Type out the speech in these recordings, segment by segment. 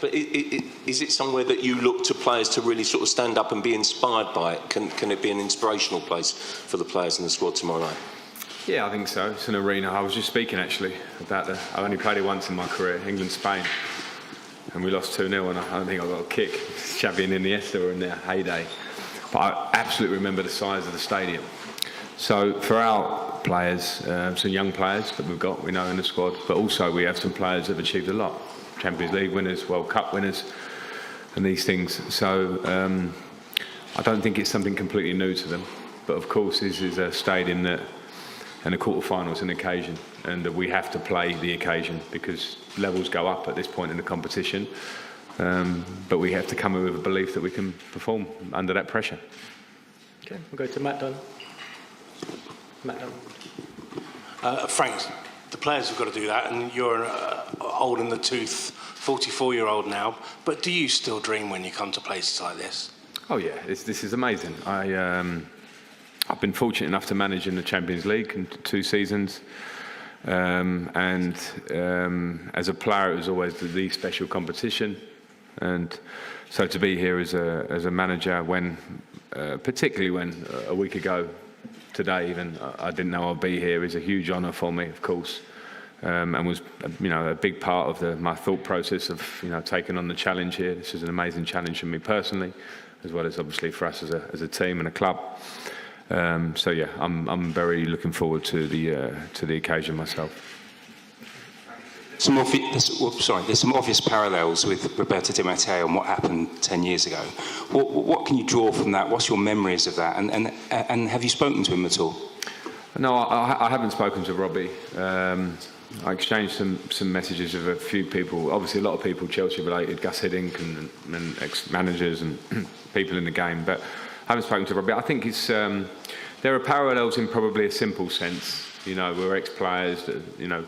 but is it somewhere that you look to players to really sort of stand up and be inspired by it? Can it be an inspirational place for the players in the squad tomorrow night? Yeah, I think so. It's an arena. I was just speaking actually about I only played it once in my career, England-Spain, and we lost 2-0, and I don't think I got a kick. Xavi and Iniesta were in their heyday, but I absolutely remember the size of the stadium. So for our players, some young players that we know in the squad, but also we have some players that have achieved a lot. Champions League winners, World Cup winners, and these things. So I don't think it's something completely new to them. But of course, this is a stadium that, and a quarter-final is an occasion, and that we have to play the occasion because levels go up at this point in the competition. But we have to come in with a belief that we can perform under that pressure. Okay, we'll go to Matt Dunn. Frank, the players have got to do that, and you're old in the tooth, 44-year-old now, but do you still dream when you come to places like this? Oh yeah, this is amazing. I've been fortunate enough to manage in the Champions League in 2 seasons, and as a player it was always the special competition, and so to be here as a manager when, particularly when a week ago today even I didn't know I'd be here, is a huge honour for me, of course, and was a big part of my thought process of taking on the challenge here. This is an amazing challenge for me personally, as well as obviously for us as a team and a club. So yeah, I'm very looking forward to the occasion myself. There's some obvious parallels with Roberto Di Matteo and what happened 10 years ago. What can you draw from that? What's your memories of that? And have you spoken to him at all? No, I haven't spoken to Robbie. I exchanged some messages with a few people. Obviously, a lot of people Chelsea related, Gus Hiddink and ex-managers and people in the game. But I haven't spoken to Robbie. I think it's there are parallels in probably a simple sense. We're ex-players.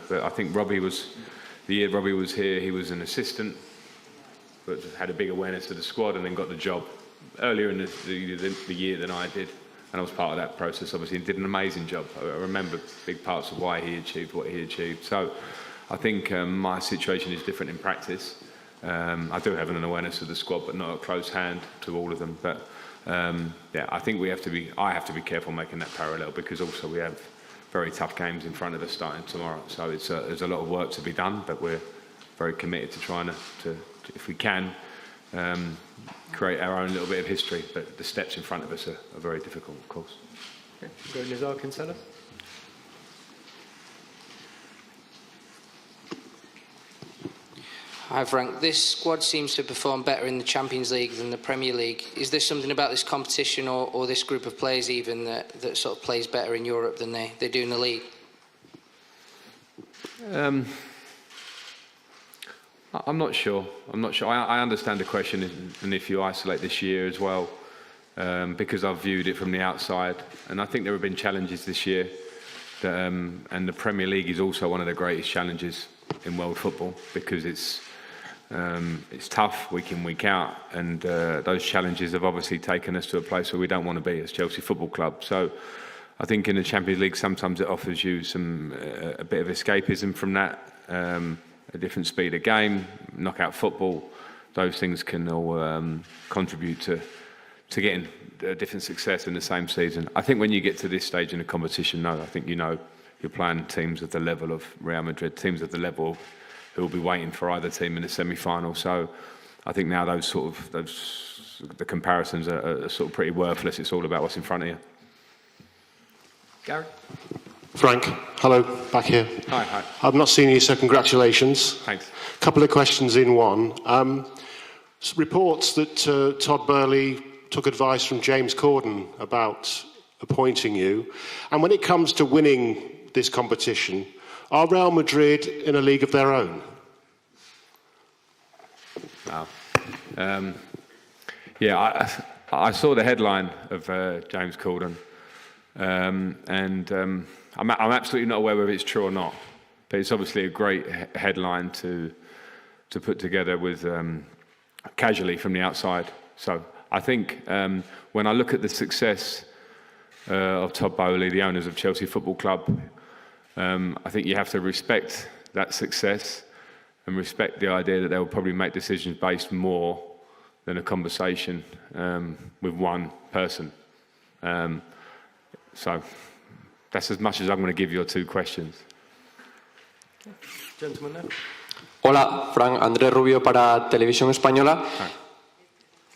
But I think the year Robbie was here, he was an assistant, but had a big awareness of the squad and then got the job earlier in the year than I did. And I was part of that process, obviously, and did an amazing job. I remember big parts of why he achieved what he achieved. So I think my situation is different in practice. I do have an awareness of the squad, but not a close hand to all of them. But yeah, I think I have to be careful making that parallel, because also we have very tough games in front of us starting tomorrow. So there's a lot of work to be done, but we're very committed to trying to if we can, create our own little bit of history. But the steps in front of us are very difficult, of course. Okay. Go to Nizar Kinsella. Hi Frank, this squad seems to perform better in the Champions League than the Premier League. Is there something about this competition or this group of players even that sort of plays better in Europe than they do in the league? I'm not sure. I understand the question, and if you isolate this year as well, because I've viewed it from the outside, and I think there have been challenges this year, and the Premier League is also one of the greatest challenges in world football, because it's tough week in, week out, and those challenges have obviously taken us to a place where we don't want to be as Chelsea Football Club. So I think in the Champions League sometimes it offers you a bit of escapism from that, a different speed of game, knockout football. Those things can all contribute to getting a different success in the same season. I think when you get to this stage in the competition, I think you're playing teams of the level of Real Madrid, teams of the level who will be waiting for either team in the semi-final. So I think now the comparisons are sort of pretty worthless. It's all about what's in front of you. Gary? Frank, hello, back here. Hi. I've not seen you, so congratulations. Thanks. A couple of questions in one. Reports that Todd Boehly took advice from James Corden about appointing you. And when it comes to winning this competition, are Real Madrid in a league of their own? Wow. Yeah, I saw the headline of James Corden, and I'm absolutely not aware whether it's true or not, but it's obviously a great headline to put together with casually from the outside. So I think when I look at the success of Todd Boehly, the owners of Chelsea Football Club, I think you have to respect that success, and respect the idea that they will probably make decisions based more than a conversation with one person. So that's as much as I'm going to give your two questions. Gentleman there. Hola, Frank, Andrés Rubio para Televisión Española.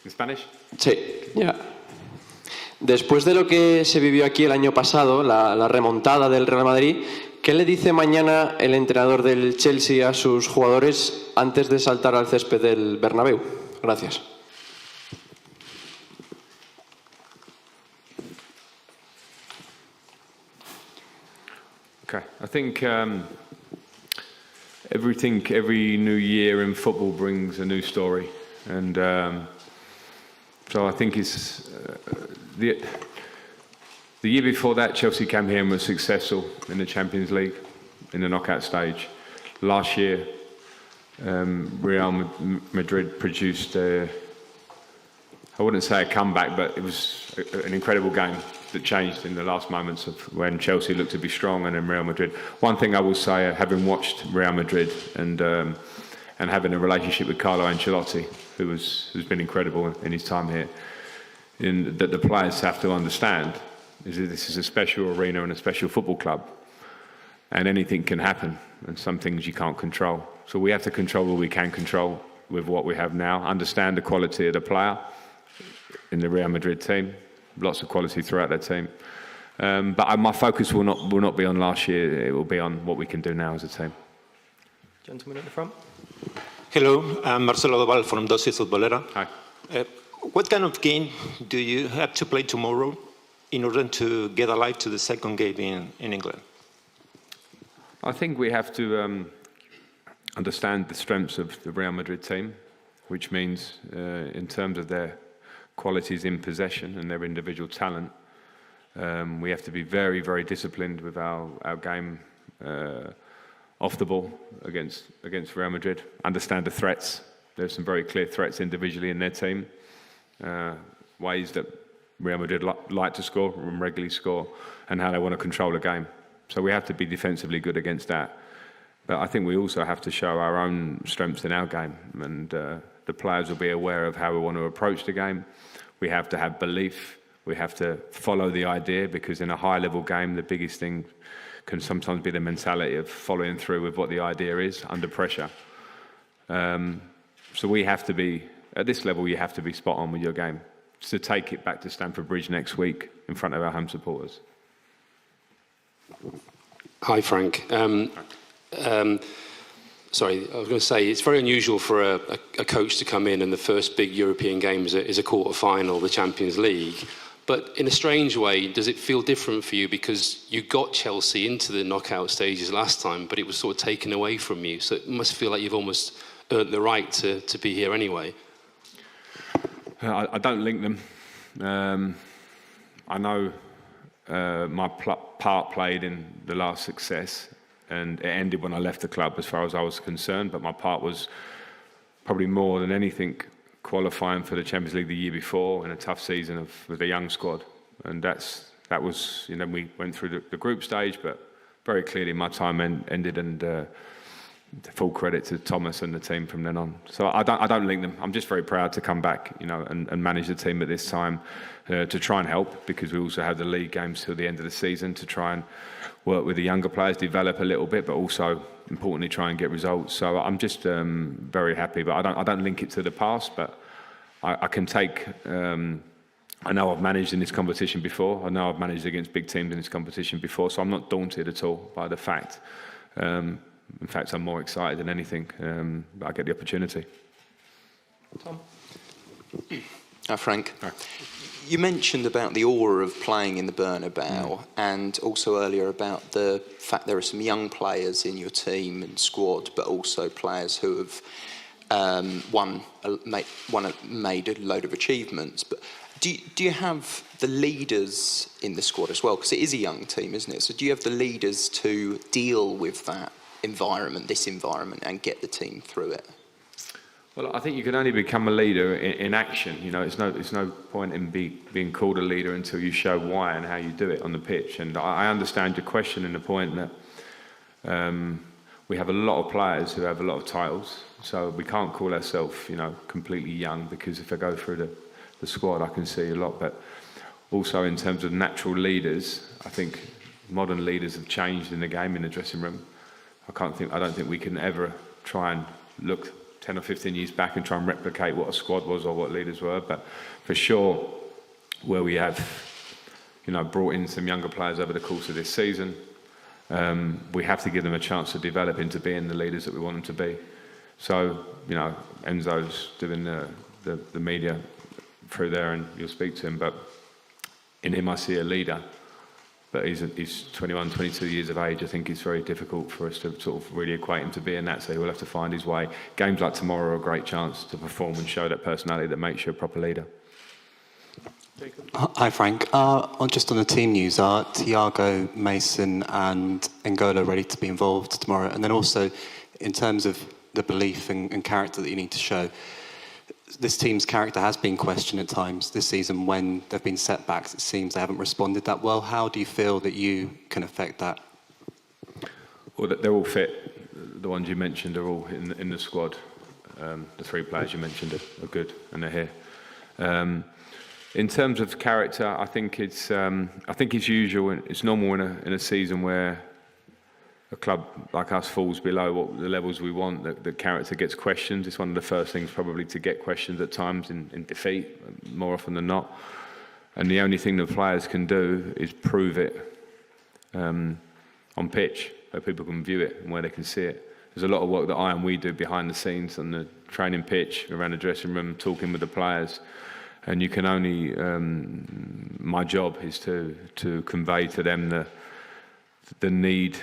In Spanish? Sí, ya. Después de lo que se vivió aquí el año pasado, la remontada del Real Madrid, ¿qué le dice mañana el entrenador del Chelsea a sus jugadores antes de saltar al césped del Bernabéu? Gracias. Okay, I think every new year in football brings a new story, and so I think it's the year before that Chelsea came here and was successful in the Champions League in the knockout stage. Last year, Real Madrid produced I wouldn't say a comeback, but it was an incredible game that changed in the last moments of when Chelsea looked to be strong and then Real Madrid. One thing I will say, having watched Real Madrid and having a relationship with Carlo Ancelotti, who's been incredible in his time here, that the players have to understand is that this is a special arena and a special football club, and anything can happen, and some things you can't control. So we have to control what we can control with what we have now, understand the quality of the player in the Real Madrid team, lots of quality throughout that team. But my focus will not be on last year, it will be on what we can do now as a team. Gentleman at the front. Hello, I'm Marcelo Doval from Dosis Futbolera. Hi. What kind of game do you have to play tomorrow in order to get alive to the second game in England? I think we have to understand the strengths of the Real Madrid team, which means in terms of their qualities in possession and their individual talent, we have to be very, very disciplined with our game off the ball against Real Madrid. Understand the threats. There's some very clear threats individually in their team, ways that Real Madrid like to score and regularly score, and how they want to control the game. So we have to be defensively good against that. But I think we also have to show our own strengths in our game, and the players will be aware of how we want to approach the game. We have to have belief. We have to follow the idea, because in a high-level game, the biggest thing can sometimes be the mentality of following through with what the idea is under pressure. So we have to be, at this level, you have to be spot on with your game to take it back to Stamford Bridge next week in front of our home supporters. Hi, Frank. Sorry, I was going to say, it's very unusual for a coach to come in and the first big European game is a quarter-final, the Champions League. But in a strange way, does it feel different for you? Because you got Chelsea into the knockout stages last time, but it was sort of taken away from you. So it must feel like you've almost earned the right to be here anyway. I don't link them. I know my part played in the last success, and it ended when I left the club as far as I was concerned, but my part was probably more than anything qualifying for the Champions League the year before in a tough season with a young squad. And that was, we went through the group stage, but very clearly my time ended, and full credit to Thomas and the team from then on. So I don't link them. I'm just very proud to come back, and manage the team at this time to try and help, because we also have the league games till the end of the season to try and work with the younger players, develop a little bit, but also importantly try and get results. So I'm just very happy, but I don't link it to the past. But I can take. I know I've managed in this competition before. I know I've managed against big teams in this competition before, so I'm not daunted at all by the fact. In fact, I'm more excited than anything that I get the opportunity. Tom? Frank, you mentioned about the aura of playing in the Bernabeu, and also earlier about the fact there are some young players in your team and squad, but also players who have made a load of achievements. But do you have the leaders in the squad as well? Because it is a young team, isn't it? So do you have the leaders to deal with that environment, and get the team through it? Well, I think you can only become a leader in action. It's no point in being called a leader until you show why and how you do it on the pitch. And I understand your question and the point that we have a lot of players who have a lot of titles, so we can't call ourselves, completely young, because if I go through the squad, I can see a lot. But also in terms of natural leaders, I think modern leaders have changed in the game, in the dressing room. I don't think we can ever try and look 10 or 15 years back and try and replicate what a squad was or what leaders were. But for sure, where we have, brought in some younger players over the course of this season, we have to give them a chance to develop into being the leaders that we want them to be. So, Enzo's doing the media through there, and you'll speak to him. But in him, I see a leader. But he's 21, 22 years of age. I think it's very difficult for us to sort of really equate him to being that. So he'll have to find his way. Games like tomorrow are a great chance to perform and show that personality that makes you a proper leader. Hi, Frank. Just on the team news, are Thiago, Mason and N'Golo ready to be involved tomorrow? And then also, in terms of the belief and character that you need to show, this team's character has been questioned at times this season when there have been setbacks. It seems they haven't responded that well. How do you feel that you can affect that? Well, they're all fit. The ones you mentioned are all in the squad. The three players you mentioned are good, and they're here. In terms of character, I think it's usual. It's normal in a season where a club like us falls below what the levels we want. That character gets questioned. It's one of the first things probably to get questioned at times in defeat, more often than not. And the only thing the players can do is prove it on pitch, where people can view it and where they can see it. There's a lot of work that I and we do behind the scenes on the training pitch, around the dressing room, talking with the players. And you can only, my job is to convey to them the need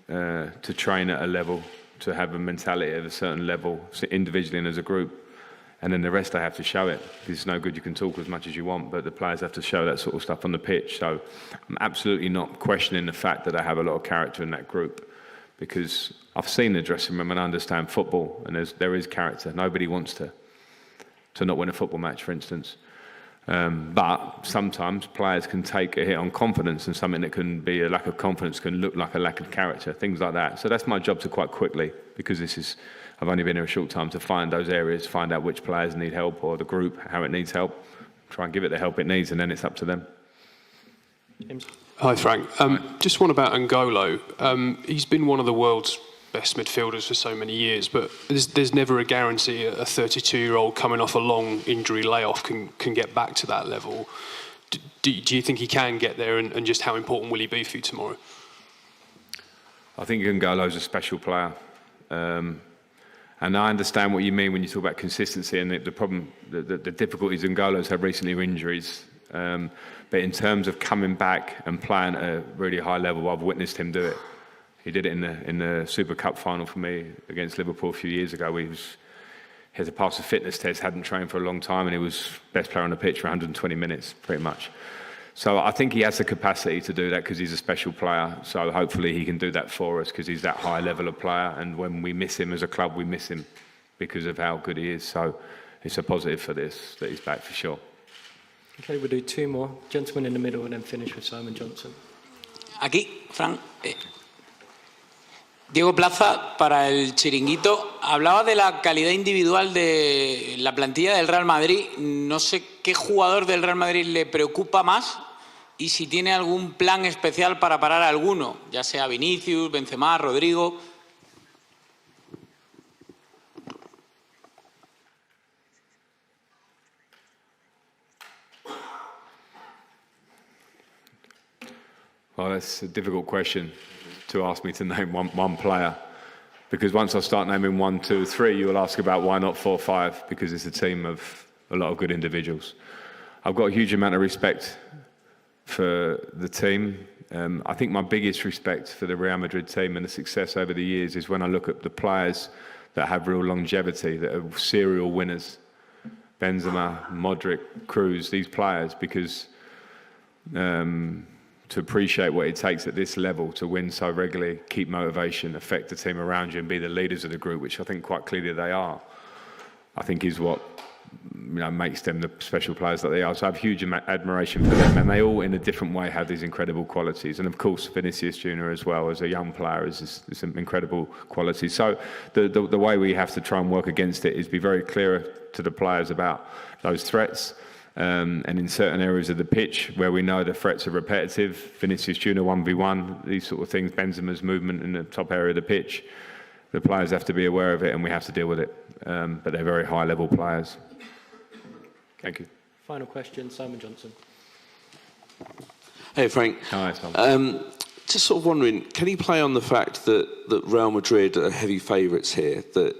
to train at a level, to have a mentality at a certain level, individually and as a group. And then the rest I have to show it. It's no good, you can talk as much as you want, but the players have to show that sort of stuff on the pitch. So I'm absolutely not questioning the fact that I have a lot of character in that group, because I've seen the dressing room and I understand football, and there is character. Nobody wants to not win a football match, for instance. But sometimes players can take a hit on confidence, and something that can be a lack of confidence can look like a lack of character, things like that. So that's my job to quite quickly, because I've only been here a short time, to find those areas, find out which players need help, or the group, how it needs help, try and give it the help it needs, and then it's up to them. James. Hi, Frank. Just one about N'Golo. He's been one of the world's best midfielders for so many years, but there's never a guarantee a 32-year-old coming off a long injury layoff can get back to that level. Do you think he can get there, and just how important will he be for you tomorrow? I think N'Golo's a special player. And I understand what you mean when you talk about consistency, and the problem, the difficulties N'Golo's had recently are injuries. But in terms of coming back and playing at a really high level, I've witnessed him do it. He did it in the Super Cup final for me against Liverpool a few years ago. He had to pass a fitness test, hadn't trained for a long time, and he was best player on the pitch for 120 minutes, pretty much. So I think he has the capacity to do that because he's a special player. So hopefully he can do that for us, because he's that high level of player. And when we miss him as a club, we miss him because of how good he is. So it's a positive for this, that he's back for sure. Okay, we'll do two more. Gentleman in the middle, and then finish with Simon Johnson. Aquí, Frank. Diego Plaza, para el Chiringuito. Hablaba de la calidad individual de la plantilla del Real Madrid. No sé qué jugador del Real Madrid le preocupa más y si tiene algún plan especial para parar a alguno, ya sea Vinicius, Benzema, Rodrigo. Well, that's a difficult question to ask me to name one player, because once I start naming 1, 2, 3, you will ask about why not 4, 5, because it's a team of a lot of good individuals. I've got a huge amount of respect for the team. I think my biggest respect for the Real Madrid team and the success over the years is when I look at the players that have real longevity, that are serial winners. Benzema, Modric, Kroos, these players, because to appreciate what it takes at this level to win so regularly, keep motivation, affect the team around you, and be the leaders of the group, which I think quite clearly they are, I think is what makes them the special players that they are. So I have huge admiration for them, and they all, in a different way, have these incredible qualities. And of course, Vinicius Junior as well, as a young player, is some incredible qualities. So the way we have to try and work against it is be very clear to the players about those threats. And in certain areas of the pitch where we know the threats are repetitive, Vinicius Junior 1v1, these sort of things, Benzema's movement in the top area of the pitch, the players have to be aware of it and we have to deal with it. But they're very high-level players. Thank you. Final question, Simon Johnson. Hey, Frank. Hi, Simon. Just sort of wondering, can you play on the fact that Real Madrid are heavy favourites here, that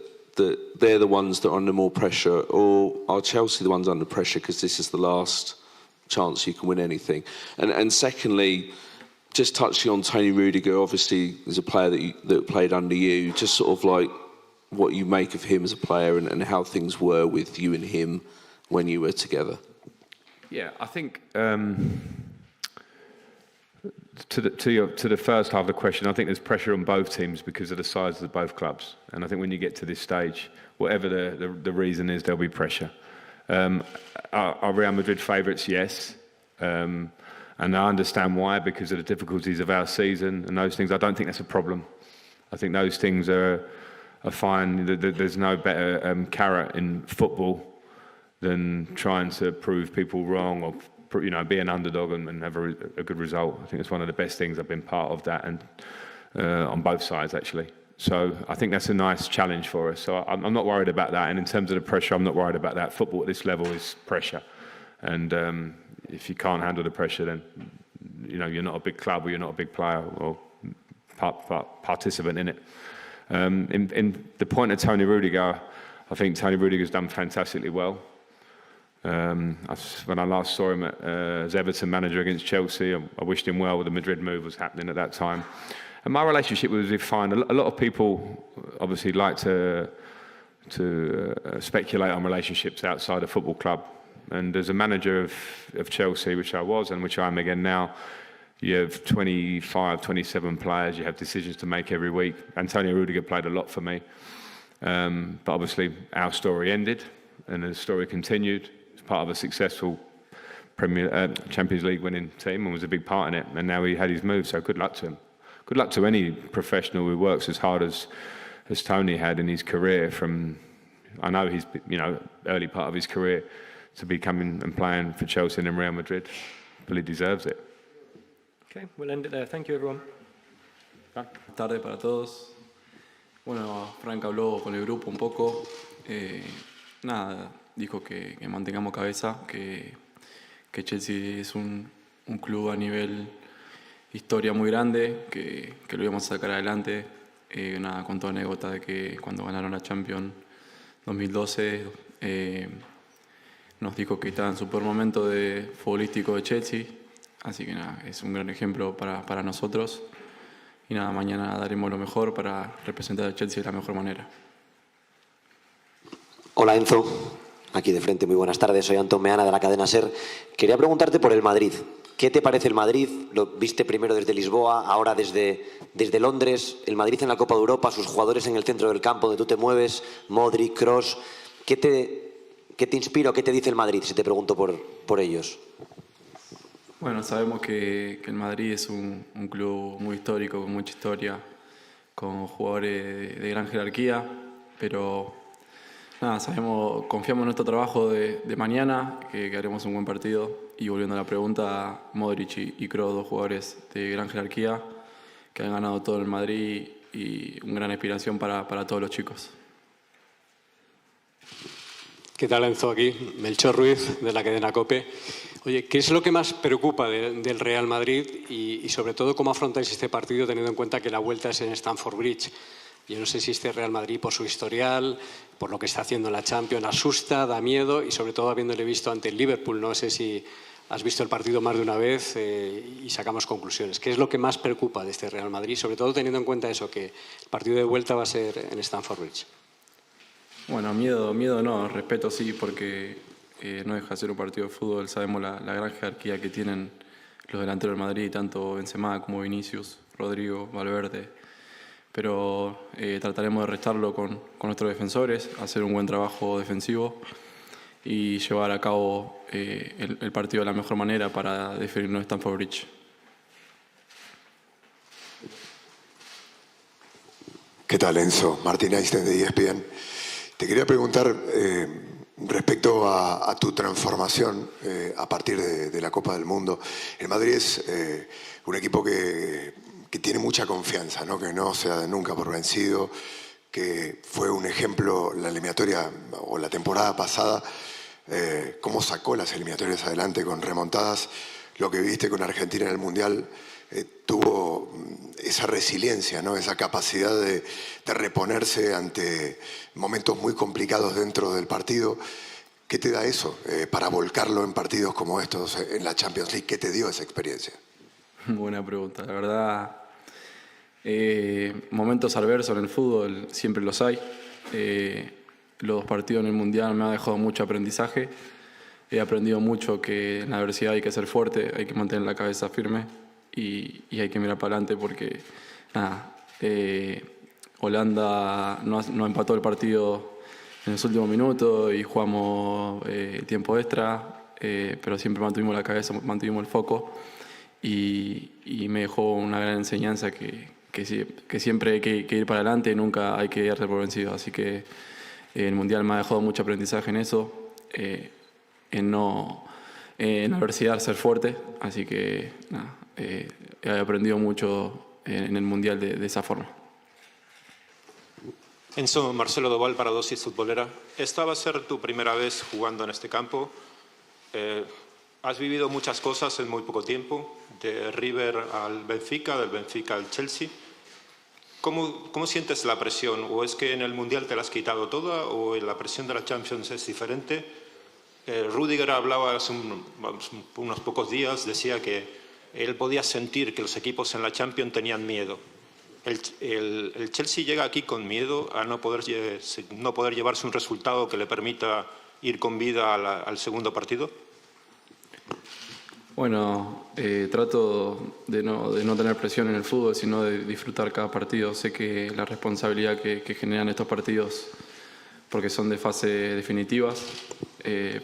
they're the ones that are under more pressure, or are Chelsea the ones under pressure because this is the last chance you can win anything? And secondly, just touching on Tony Rudiger, obviously there's a player that played under you, just sort of like what you make of him as a player and how things were with you and him when you were together. Yeah, I think to the first half of the question, I think there's pressure on both teams because of the size of both clubs. And I think when you get to this stage, whatever the reason is, there'll be pressure. Are Real Madrid favourites? Yes. And I understand why, because of the difficulties of our season and those things. I don't think that's a problem. I think those things are fine. There's no better carrot in football than trying to prove people wrong or be an underdog and have a good result. I think it's one of the best things. I've been part of that, and on both sides actually. So I think that's a nice challenge for us. So I'm not worried about that. And in terms of the pressure, I'm not worried about that. Football at this level is pressure, and if you can't handle the pressure, then you're not a big club or you're not a big player or participant in it. In the point of Tony Rudiger, I think Tony Rudiger's done fantastically well. When I last saw him as Everton manager against Chelsea, I wished him well. The Madrid move was happening at that time. And my relationship with him was fine. A lot of people obviously like to speculate on relationships outside a football club. And as a manager of Chelsea, which I was and which I am again now, you have 25, 27 players. You have decisions to make every week. Antonio Rudiger played a lot for me. But obviously our story ended and the story continued. Part of a successful Champions League winning team and was a big part in it, and now he had his move, so good luck to him. Good luck to any professional who works as hard as Tony had in his career, from I know his early part of his career, to be coming and playing for Chelsea and Real Madrid. But he deserves it. Okay, we'll end it there. Thank you, everyone. Buenas tardes para todos. Bueno, Frank habló con el grupo un poco. Nada, dijo que mantengamos cabeza, que Chelsea es un club a nivel historia muy grande, que lo íbamos a sacar adelante. Nada, contó anécdota de que cuando ganaron la Champions 2012 nos dijo que estaba en su peor momento futbolístico de Chelsea, así que nada, es un gran ejemplo para nosotros. Y nada, mañana daremos lo mejor para representar a Chelsea de la mejor manera. Hola Enzo, aquí de frente, muy buenas tardes, soy Antón Meana de la cadena SER. Quería preguntarte por el Madrid. ¿Qué te parece el Madrid? Lo viste primero desde Lisboa, ahora desde Londres. El Madrid en la Copa de Europa, sus jugadores en el centro del campo donde tú te mueves, Modric, Kroos. ¿Qué te inspira o qué te dice el Madrid, si te pregunto por ellos? Bueno, sabemos que el Madrid es un club muy histórico, con mucha historia, con jugadores de gran jerarquía, pero nada, confiamos en nuestro trabajo de mañana, que haremos un buen partido. Y volviendo a la pregunta, Modric y Kroos, dos jugadores de gran jerarquía, que han ganado todo en el Madrid y una gran inspiración para todos los chicos. ¿Qué tal, Enzo? Aquí, Melchor Ruiz, de la cadena COPE. Oye, ¿qué es lo que más preocupa del Real Madrid y sobre todo cómo afrontáis este partido teniendo en cuenta que la vuelta es en Stamford Bridge? Yo no sé si este Real Madrid, por su historial, por lo que está haciendo en la Champions, asusta, da miedo y sobre todo habiéndole visto ante el Liverpool. No sé si has visto el partido más de una vez y sacamos conclusiones. ¿Qué es lo que más preocupa de este Real Madrid? Sobre todo teniendo en cuenta eso, que el partido de vuelta va a ser en Stamford Bridge. Bueno, miedo no, respeto sí, porque no deja de ser un partido de fútbol. Sabemos la gran jerarquía que tienen los delanteros del Madrid, tanto Benzema como Vinicius, Rodrigo, Valverde. Pero trataremos de restarlo con nuestros defensores, hacer un buen trabajo defensivo y llevar a cabo el partido de la mejor manera para definirnos en Stamford Bridge. ¿Qué tal, Enzo? Martín Einstein de ESPN. Te quería preguntar respecto a tu transformación a partir de la Copa del Mundo. El Madrid es un equipo que tiene mucha confianza, ¿no? Que no se da nunca por vencido, que fue un ejemplo la eliminatoria o la temporada pasada, cómo sacó las eliminatorias adelante con remontadas. Lo que viste con Argentina en el Mundial tuvo esa resiliencia, ¿no? Esa capacidad de reponerse ante momentos muy complicados dentro del partido. ¿Qué te da eso para volcarlo en partidos como estos en la Champions League? ¿Qué te dio esa experiencia? Buena pregunta. La verdad, momentos adversos en el fútbol siempre los hay. Los dos partidos en el Mundial me han dejado mucho aprendizaje. He aprendido mucho que en la adversidad hay que ser fuerte, hay que mantener la cabeza firme y hay que mirar para adelante porque Holanda no empató el partido en los últimos minutos y jugamos tiempo extra, pero siempre mantuvimos la cabeza, mantuvimos el foco y me dejó una gran enseñanza que siempre hay que ir para adelante y nunca hay que darse por vencido. Así que el Mundial me ha dejado mucho aprendizaje en eso, en la adversidad ser fuerte, así que he aprendido mucho en el Mundial de esa forma. Enzo, Marcelo Doval para Dosis Futbolera. Esta va a ser tu primera vez jugando en este campo. Has vivido muchas cosas en muy poco tiempo, de River al Benfica, del Benfica al Chelsea. ¿Cómo sientes la presión? ¿O es que en el Mundial te la has quitado toda o la presión de la Champions es diferente? Rüdiger hablaba hace unos pocos días, decía que él podía sentir que los equipos en la Champions tenían miedo. ¿El Chelsea llega aquí con miedo a no poder llevarse un resultado que le permita ir con vida al segundo partido? Bueno, trato de no tener presión en el fútbol, sino de disfrutar cada partido. Sé que la responsabilidad que generan estos partidos, porque son de fase definitivas,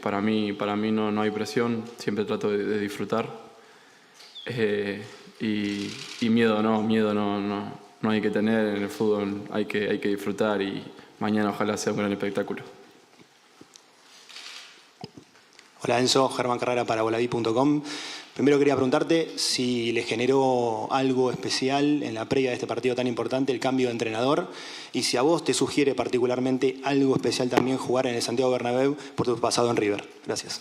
para mí no hay presión, siempre trato de disfrutar. Y miedo no hay que tener en el fútbol, hay que disfrutar y mañana ojalá sea un gran espectáculo. Hola Enzo, Germán Carrera para volaví.com. Primero quería preguntarte si le generó algo especial en la previa de este partido tan importante el cambio de entrenador y si a vos te sugiere particularmente algo especial también jugar en el Santiago Bernabéu por tu pasado en River. Gracias.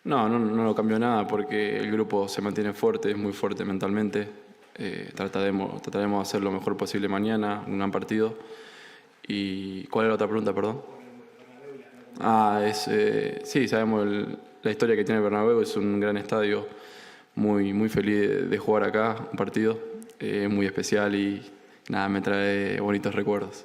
No lo cambió nada porque el grupo se mantiene fuerte, es muy fuerte mentalmente. Trataremos de hacer lo mejor posible mañana, un gran partido. ¿Y cuál era la otra pregunta, perdón? Sí, sabemos la historia que tiene el Bernabéu, es un gran estadio, muy feliz de jugar acá, un partido muy especial y nada, me trae bonitos recuerdos.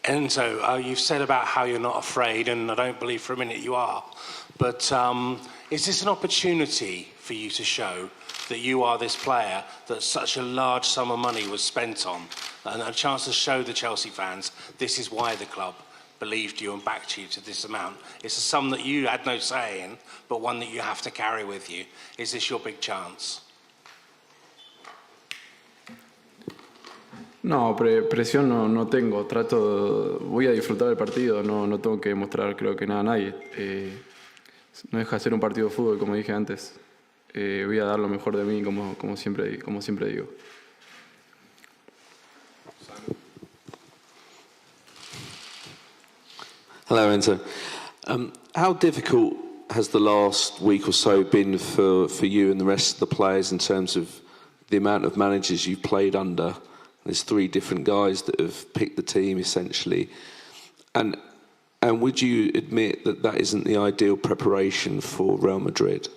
Enzo, you've said about how you're not afraid, and I don't believe for a minute you are, but is this an opportunity for you to show that you are this player that such a large sum of money was spent on, and a chance to show the Chelsea fans this is why the club believed you and backed you to this amount? It's a sum that you had no say in, but one that you have to carry with you. Is this your big chance? No, presión no tengo. Voy a disfrutar del partido, no tengo que mostrar creo que nada a nadie. No deja de ser un partido de fútbol, como dije antes. Voy a dar lo mejor de mí, como siempre digo. Hello, Enzo. How difficult has the last week or so been for you and the rest of the players in terms of the amount of managers you've played under? There's 3 different guys that have picked the team essentially, and would you admit that isn't the ideal preparation for Real Madrid?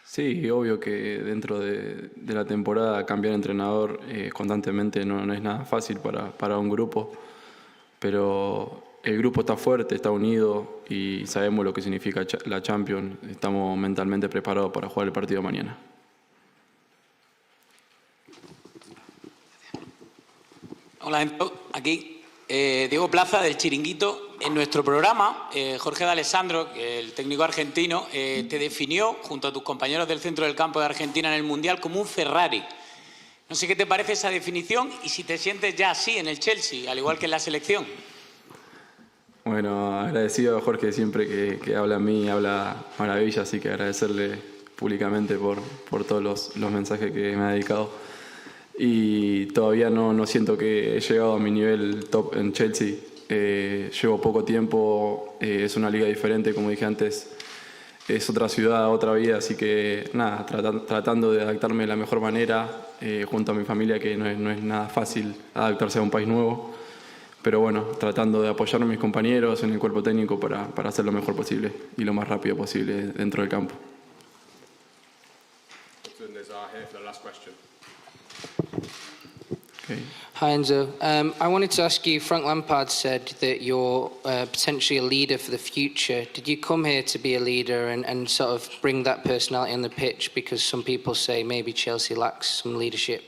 Sí, obvio que dentro de la temporada cambiar de entrenador constantemente no es nada fácil para un grupo, pero el grupo está fuerte, está unido y sabemos lo que significa la Champions. Estamos mentalmente preparados para jugar el partido mañana. Hola, Enzo. Aquí Diego Plaza del Chiringuito. En nuestro programa, Jorge de Alessandro, el técnico argentino, te definió, junto a tus compañeros del centro del campo de Argentina en el Mundial, como un Ferrari. No sé qué te parece esa definición y si te sientes ya así en el Chelsea, al igual que en la selección. Bueno, agradecido a Jorge siempre que habla a mí, habla maravilla, así que agradecerle públicamente por todos los mensajes que me ha dedicado. Y todavía no siento que he llegado a mi nivel top en Chelsea. Llevo poco tiempo, es una liga diferente, como dije antes, es otra ciudad, otra vida, así que nada, tratando de adaptarme de la mejor manera, junto a mi familia, que no es nada fácil adaptarse a un país nuevo. Pero bueno, tratando de apoyar a mis compañeros en el cuerpo técnico para hacer lo mejor posible y lo más rápido posible dentro del campo. Okay. Hi Enzo. I wanted to ask you, Frank Lampard said that you're potentially a leader for the future. Did you come here to be a leader and sort of bring that personality on the pitch? Because some people say maybe Chelsea lacks some leadership.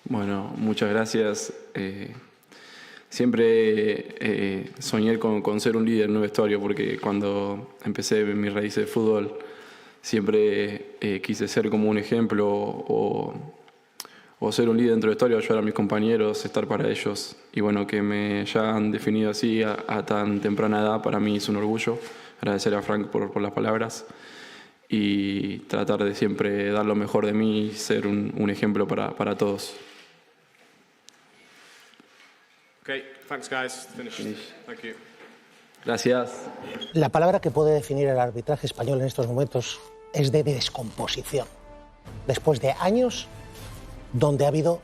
Bueno, muchas gracias. Siempre soñé con ser un líder en un vestuario, porque cuando empecé mis raíces de fútbol siempre quise ser como un ejemplo o ser un líder dentro del vestuario, ayudar a mis compañeros, estar para ellos. Y bueno, que me ya han definido así a tan temprana edad, para mí es un orgullo. Agradecer a Frank por las palabras y tratar de siempre dar lo mejor de mí y ser un ejemplo para todos. Okay, thanks guys. Finished. Thank you. Gracias. La palabra que puede definir el arbitraje español en estos momentos es de descomposición. Después de años donde ha habido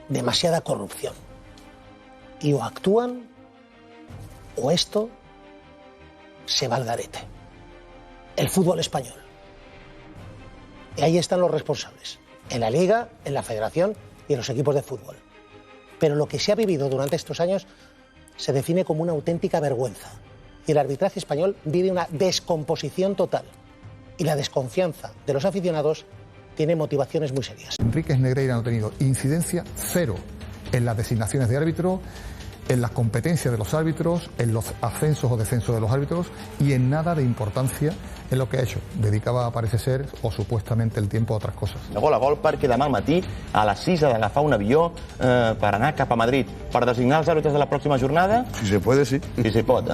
demasiada corrupción. Y o actúan o esto se va al garete. El fútbol español. Y ahí están los responsables. En la Liga, en la Federación y en los equipos de fútbol. Pero lo que se ha vivido durante estos años se define como una auténtica vergüenza. Y el arbitraje español vive una descomposición total. Y la desconfianza de los aficionados tiene motivaciones muy serias. Enríquez Negreira no ha tenido incidencia cero en las designaciones de árbitro, en las competencias de los árbitros, en los ascensos o descensos de los árbitros y en nada de importancia en lo que ha hecho. Dedicava, parece ser, o supuestamente el tiempo a otras cosas. De gol a gol, perquè demà al matí a les 6 ha d'agafar un avió per anar cap a Madrid per designar els àrbitres de la pròxima jornada. Si se puede, sí. Si se pot.